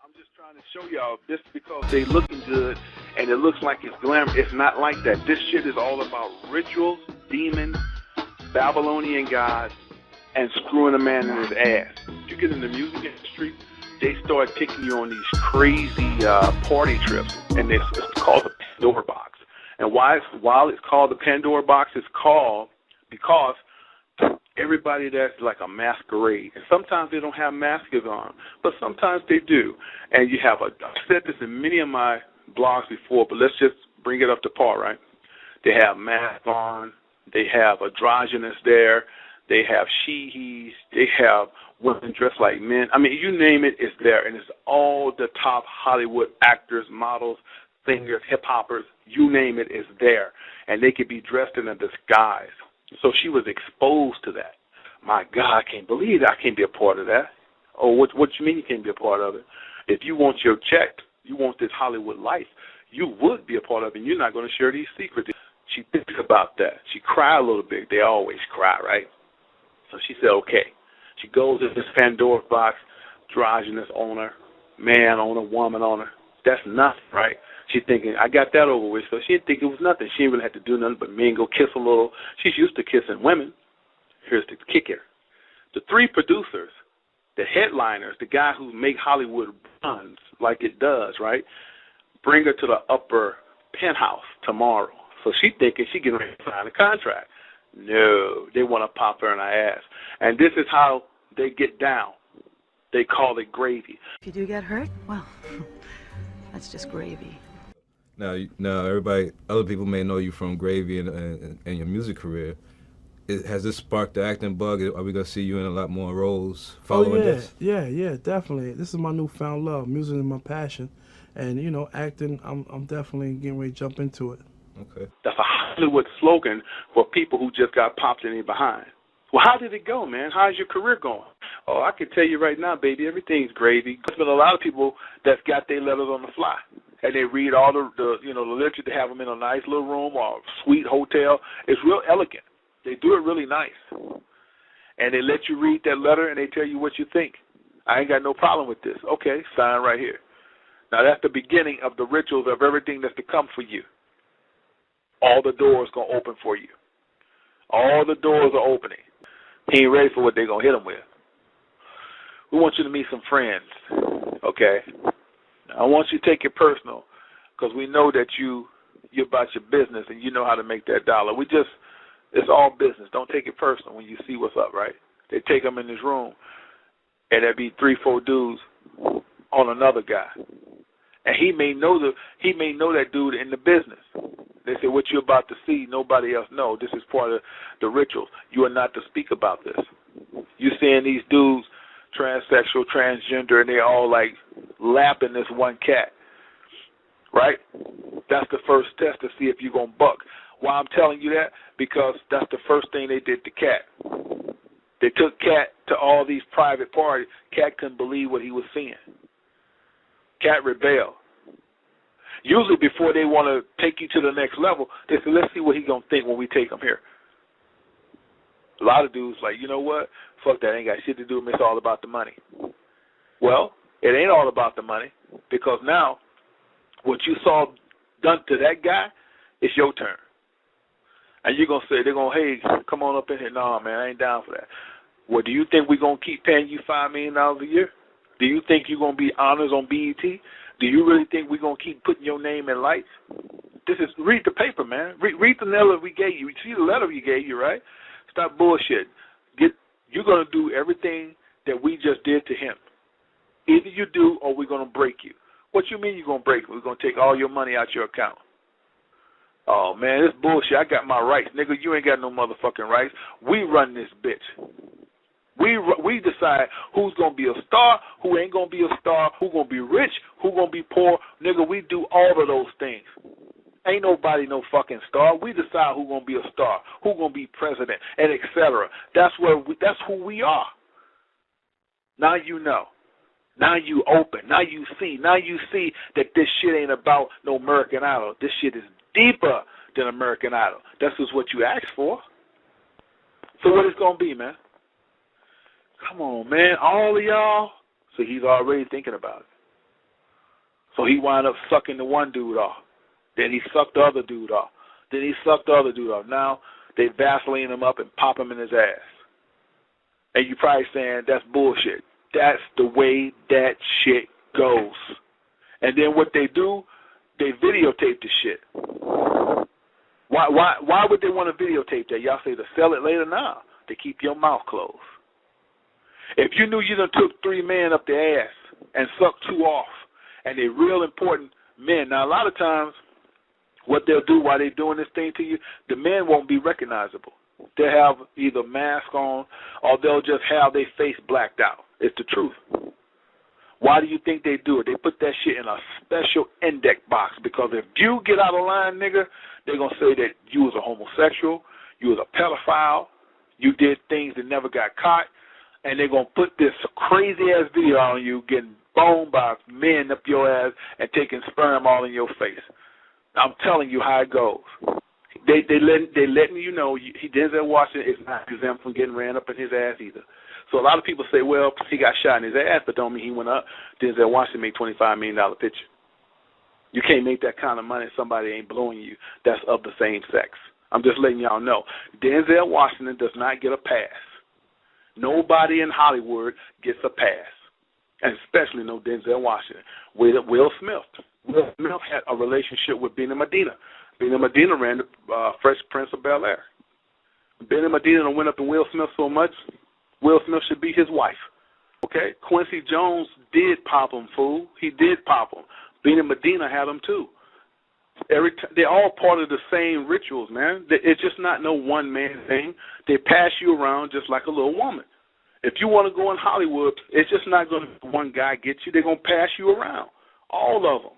I'm just trying to show y'all this because they looking good and it looks like it's glamour. It's not like that. This shit is all about rituals, demons, Babylonian gods, and screwing a man in his ass. You get in the music industry, they start taking you on these crazy party trips, and it's called the Pandora box. And while it's called the Pandora box, it's called because everybody that's like a masquerade. And sometimes they don't have masks on, but sometimes they do. And you have I've said this in many of my blogs before, but let's just bring it up to par, right? They have masks on, they have androgynous there, they have she-he's, they have women dressed like men. I mean, you name it, it's there. And it's all the top Hollywood actors, models, singers, hip-hoppers, you name it, is there. And they could be dressed in a disguise. So she was exposed to that. My God, I can't believe that. I can't be a part of that. Oh, what you mean you can't be a part of it? If you want your check, you want this Hollywood life, you would be a part of it, and you're not going to share these secrets. She thinks about that. She cried a little bit. They always cry, right? So she said, okay. She goes in this Pandora box, androgynous owner, man owner, woman owner. That's nothing, right? She's thinking, I got that over with, so she didn't think it was nothing. She didn't really have to do nothing but me and go kiss a little. She's used to kissing women. Here's the kicker. The three producers, the headliners, the guy who make Hollywood runs like it does, right, bring her to the upper penthouse tomorrow. So she's thinking she getting ready to sign a contract. No, they want to pop her in her ass. And this is how they get down. They call it gravy. If you do get hurt, well, that's just gravy. Now, everybody, other people may know you from Gravy and your music career. Has this sparked the acting bug? Are we gonna see you in a lot more roles following this? Yeah, definitely. This is my newfound love. Music is my passion, and acting. I'm definitely getting ready to jump into it. Okay. That's a Hollywood slogan for people who just got popped in their behind. Well, how did it go, man? How's your career going? Oh, I can tell you right now, baby, everything's gravy. There's been a lot of people that's got their letters on the fly. And they read all the literature. They have them in a nice little room or a sweet hotel. It's real elegant. They do it really nice. And they let you read that letter and they tell you what you think. I ain't got no problem with this. Okay, sign right here. Now that's the beginning of the rituals of everything that's to come for you. All the doors going to open for you. All the doors are opening. He ain't ready for what they're going to hit him with. We want you to meet some friends, okay? I want you to take it personal because we know that you're about your business and you know how to make that dollar. It's all business. Don't take it personal when you see what's up, right? They take them in this room and there'd be 3-4 dudes on another guy. And he may know that dude in the business. They say, what you're about to see, nobody else know. This is part of the rituals. You are not to speak about this. You're seeing these dudes, transsexual, transgender, and they're all like lapping this one cat, right? That's the first test to see if you're going to buck. Why I'm telling you that? Because that's the first thing they did to Cat. They took Cat to all these private parties. Cat couldn't believe what he was seeing. Cat rebelled. Usually before they want to take you to the next level, they say, let's see what he's going to think when we take him here. A lot of dudes like, you know what? Fuck that. Ain't got shit to do with me. It's all about the money. Well, it ain't all about the money because now what you saw done to that guy, it's your turn. And you're going to say, they're going to, hey, come on up in here. No, man, I ain't down for that. Well, do you think we're going to keep paying you $5 million a year? Do you think you're going to be honors on BET? Do you really think we're going to keep putting your name in lights? Read the paper, man. Read the letter we gave you. See the letter we gave you, right? Stop bullshit. You're going to do everything that we just did to him. Either you do or we're going to break you. What you mean you're going to break me? We're going to take all your money out your account. Oh, man, this bullshit. I got my rights. Nigga, you ain't got no motherfucking rights. We run this bitch. We decide who's going to be a star, who ain't going to be a star, who's going to be rich, who's going to be poor. Nigga, we do all of those things. Ain't nobody no fucking star. We decide who's going to be a star, who's going to be president, and etc. That's who we are. Now you know. Now you open. Now you see. Now you see that this shit ain't about no American Idol. This shit is deeper than American Idol. That's just what you asked for. So what it's going to be, man? Come on, man. All of y'all. So he's already thinking about it. So he wound up sucking the one dude off. Then he sucked the other dude off. Then he sucked the other dude off. Now they Vaseline him up and pop him in his ass. And you probably saying that's bullshit. That's the way that shit goes. And then what they do, they videotape the shit. Why would they want to videotape that? Y'all say to sell it later? Now to keep your mouth closed. If you knew you done took 3 men up the ass and sucked 2 off, and they're real important men. Now a lot of times, what they'll do while they're doing this thing to you, the men won't be recognizable. They'll have either mask on or they'll just have their face blacked out. It's the truth. Why do you think they do it? They put that shit in a special index box because if you get out of line, nigga, they're going to say that you was a homosexual, you was a pedophile, you did things that never got caught, and they're going to put this crazy-ass video on you getting boned by men up your ass and taking sperm all in your face. I'm telling you how it goes. They letting you know Denzel Washington is not exempt from getting ran up in his ass either. So a lot of people say, well, he got shot in his ass, but don't mean he went up. Denzel Washington made $25 million picture. You can't make that kind of money if somebody ain't blowing you that's of the same sex. I'm just letting y'all know. Denzel Washington does not get a pass. Nobody in Hollywood gets a pass, and especially no Denzel Washington. Will Smith. Will Smith had a relationship with Benny Medina. Benny Medina ran the Fresh Prince of Bel-Air. Benny Medina went up to Will Smith so much, Will Smith should be his wife. Okay? Quincy Jones did pop him, fool. He did pop him. Benny Medina had him too. They're all part of the same rituals, man. It's just not no one-man thing. They pass you around just like a little woman. If you want to go in Hollywood, it's just not going to be one guy get you. They're going to pass you around, all of them.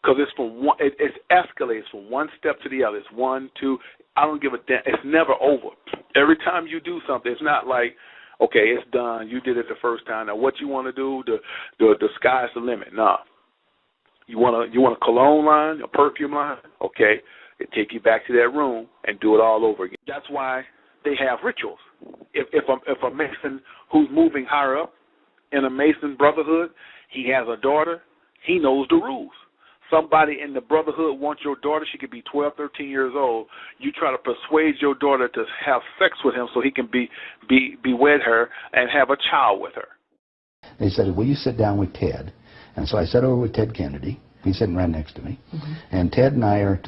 Because it's from one, it escalates from one step to the other. It's 1, 2. I don't give a damn. It's never over. Every time you do something, it's not like, okay, it's done. You did it the first time. Now, what you want to do? The sky's the limit. Nah. You want a cologne line, a perfume line? Okay, they take you back to that room and do it all over again. That's why they have rituals. If a Mason who's moving higher up in a Mason brotherhood, he has a daughter, he knows the rules. Somebody in the brotherhood wants your daughter, she could be 12, 13 years old. You try to persuade your daughter to have sex with him so he can be wed her and have a child with her. They said, will you sit down with Ted? And so I sat over with Ted Kennedy. He's sitting right next to me. Mm-hmm. And Ted and I are,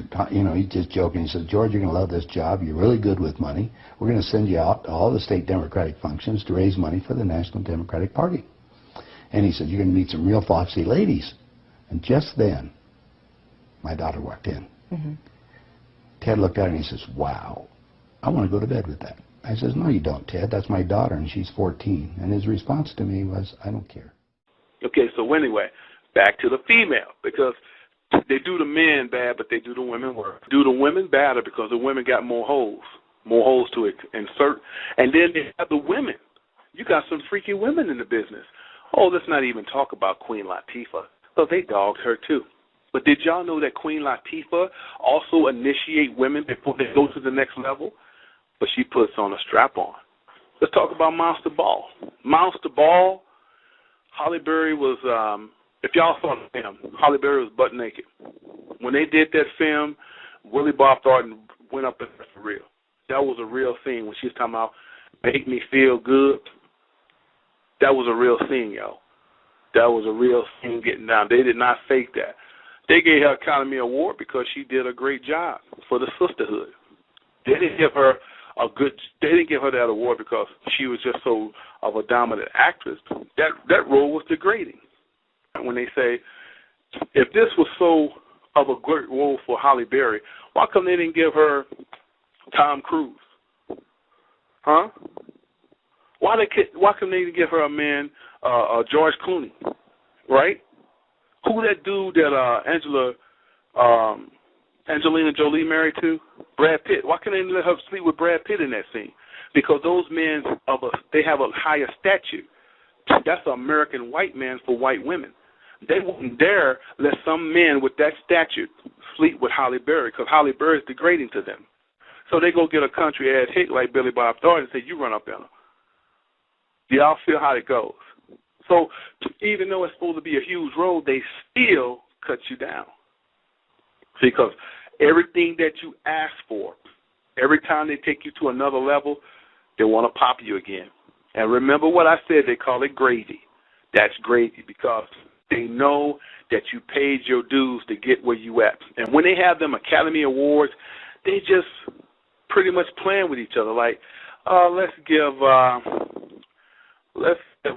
he's just joking. He said, George, you're going to love this job. You're really good with money. We're going to send you out to all the state Democratic functions to raise money for the National Democratic Party. And he said, you're going to meet some real foxy ladies. And just then, my daughter walked in. Mm-hmm. Ted looked at her and he says, wow, I want to go to bed with that. I says, no, you don't, Ted. That's my daughter, and she's 14. And his response to me was, I don't care. Okay, so anyway, back to the female, because they do the men bad, but they do the women worse. Do the women better because the women got more holes to insert. And then they have the women. You got some freaky women in the business. Oh, let's not even talk about Queen Latifah. So they dogged her too. But did y'all know that Queen Latifah also initiate women before they go to the next level? But she puts on a strap-on. Let's talk about Monster Ball. Monster Ball, Halle Berry was, if y'all saw the film, Halle Berry was butt naked. When they did that film, Willie Bob Thornton went up in there for real. That was a real scene when she was talking about make me feel good. That was a real scene, yo. That was a real scene getting down. They did not fake that. They gave her Academy Award because she did a great job for the sisterhood. They didn't give her that award because she was just so of a dominant actress. That role was degrading. When they say, if this was so of a great role for Halle Berry, why come they didn't give her Tom Cruise? Huh? Why come they didn't give her a man, George Clooney? Right? Who that dude that Angelina Jolie married to? Brad Pitt. Why can't they let her sleep with Brad Pitt in that scene? Because those men they have a higher stature. That's an American white man for white women. They wouldn't dare let some men with that stature sleep with Halle Berry because Halle Berry is degrading to them. So they go get a country ass hick like Billy Bob Thornton and say, you run up in her. Do y'all feel how it goes? So even though it's supposed to be a huge road, they still cut you down. Because everything that you ask for, every time they take you to another level, they want to pop you again. And remember what I said, they call it gravy. That's gravy because they know that you paid your dues to get where you at. And when they have them Academy Awards, they just pretty much playing with each other. Like, let's give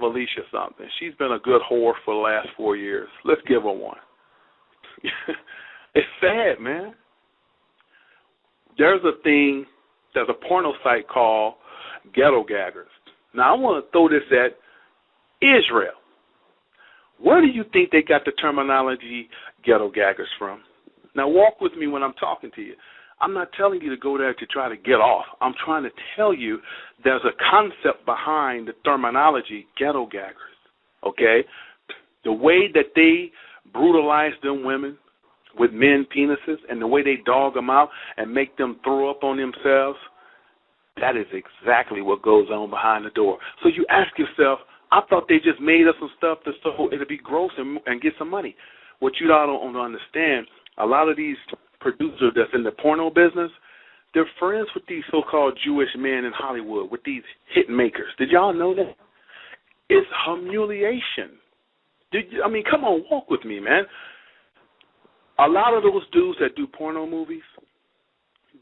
Alicia something. She's been a good whore for the last 4 years. Let's give her one. It's sad, man. There's a porno site called Ghetto Gaggers. Now, I want to throw this at Israel. Where do you think they got the terminology Ghetto Gaggers from? Now, walk with me when I'm talking to you. I'm not telling you to go there to try to get off. I'm trying to tell you there's a concept behind the terminology Ghetto Gaggers, okay? The way that they brutalize them women with men penises and the way they dog them out and make them throw up on themselves, that is exactly what goes on behind the door. So you ask yourself, I thought they just made up some stuff so it'll be gross and get some money. What you all don't understand, a lot of these producers that's in the porno business, they're friends with these so-called Jewish men in Hollywood, with these hit makers. Did y'all know that? It's humiliation. Come on, walk with me, man. A lot of those dudes that do porno movies,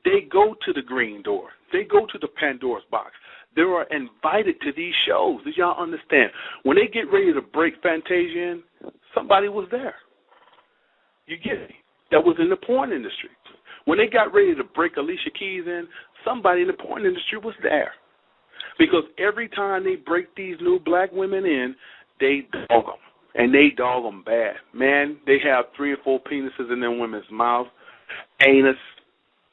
they go to the green door. They go to the Pandora's box. They are invited to these shows. Did y'all understand? When they get ready to break Fantasia in, somebody was there. You get me? That was in the porn industry. When they got ready to break Alicia Keys in, somebody in the porn industry was there. Because every time they break these new black women in, they dog them. And they dog them bad. Man, they have 3 or 4 penises in them women's mouth, anus,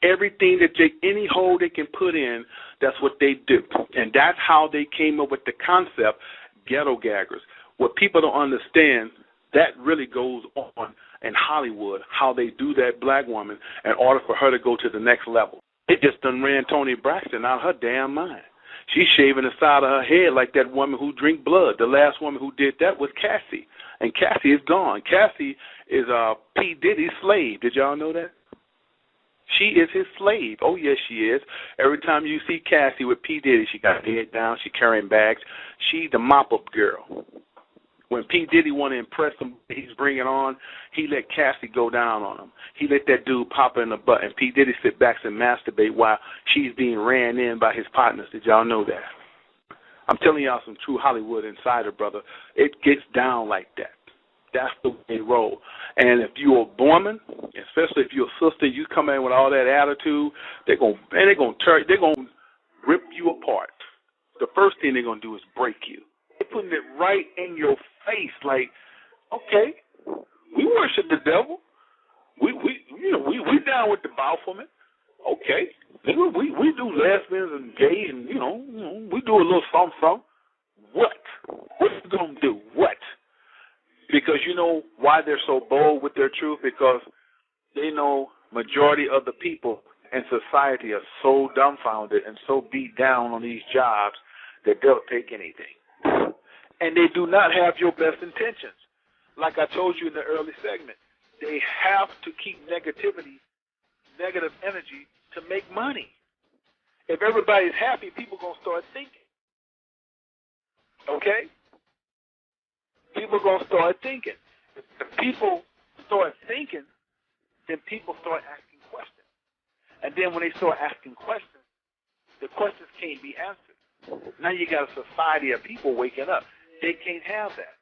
everything that any hole they can put in, that's what they do. And that's how they came up with the concept, Ghetto Gaggers. What people don't understand, that really goes on in Hollywood, how they do that black woman in order for her to go to the next level. It just done ran Toni Braxton out of her damn mind. She's shaving the side of her head like that woman who drink blood. The last woman who did that was Cassie. And Cassie is gone. Cassie is P. Diddy's slave. Did y'all know that? She is his slave. Oh, yes, she is. Every time you see Cassie with P. Diddy, she got her head down. She carrying bags. She the mop-up girl. When P. Diddy want to impress him, he's bringing on, he let Cassie go down on him. He let that dude pop her in the butt, and P. Diddy sit back and masturbate while she's being ran in by his partners. Did y'all know that? I'm telling y'all some true Hollywood insider, brother. It gets down like that. That's the way they roll. And if you're a woman, especially if you're a sister, you come in with all that attitude, they're gonna rip you apart. The first thing they're gonna do is break you. They're putting it right in your face, like, okay, we worship the devil. We down with the Baphomet. Okay, we do lesbians and gay, and we do a little something. What? What you gonna do? What? Because you know why they're so bold with their truth? Because they know majority of the people in society are so dumbfounded and so beat down on these jobs that they'll take anything. And they do not have your best intentions. Like I told you in the early segment, they have to keep negative energy to make money. If everybody's happy, people going to start thinking. Okay? People going to start thinking. If people start thinking, then people start asking questions. And then when they start asking questions, the questions can't be answered. Now you got a society of people waking up. They can't have that.